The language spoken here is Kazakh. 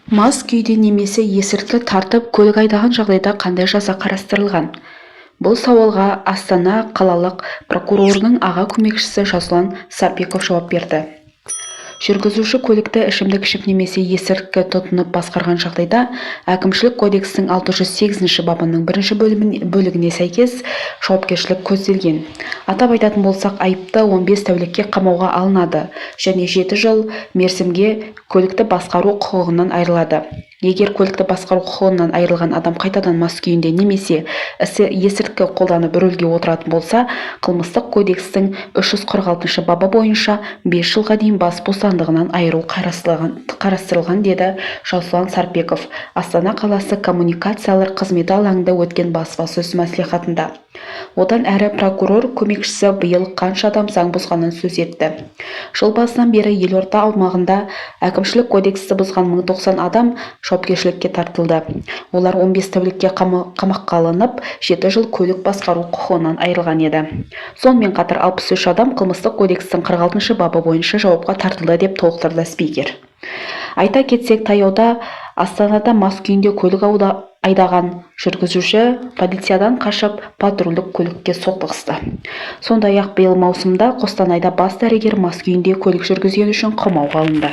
Мас күйде немесе есірткі тартып көлік айдаған жағдайда қандай жаза қарастырылған? Бұл сауалға Астана қалалық прокурорының аға көмекшісі Жасұлан Сарпеков жауап берді. Жүргізуші көлікті ішімдік ішіп немесе есірткі тұтынып басқарған жағдайда әкімшілік кодекстің 608 бабының 1 бөлігіне сәйкес жауапкершілік көзделген. Атап айтатын болсақ, айыпты 15 тәулікке қамауға алынады және 7 жыл мерзімге көлікті басқару құқығынан айырылады. Егер көлікті басқару құқығынан айырылған адам қайтадан мас күйінде немесе есірткі қолданып рөлге отыратын болса, қылмыстық кодекстің 346 бабы бойынша 5 жылға дейін бас бостандығынан айыру қарастырылған, деді Жасұлан Сарпеков Астана қаласы коммуникациялар қызметі алаңында өткен баспасөз мәслихатында. Одан әрі прокурор көмекшісі биыл қанша адам заң бұзғанын сөз етті. Жыл басынан бері елорда аумағында әкімшілік кодексті бұзған 1090 адам жауапкершілікке тартылды. Олар 15 тәулікке қамаққа алынып, 7 жыл көлік басқару құқығынан айырылған еді. Сонымен қатар 63 адам қылмыстық кодекстің 46 бабы бойынша жауапқа тартылды деп толықтырды спикер. Айта кетсек, таяуда Астанада мас күйінде көлік айдаған жүргізуші полициядан қашып патрульдік көлікке соқтығысты. Сондай-ақ биыл маусымда Қостанайда бас дәрігер мас күйінде көлік жүргізгені үшін қамауға алынды.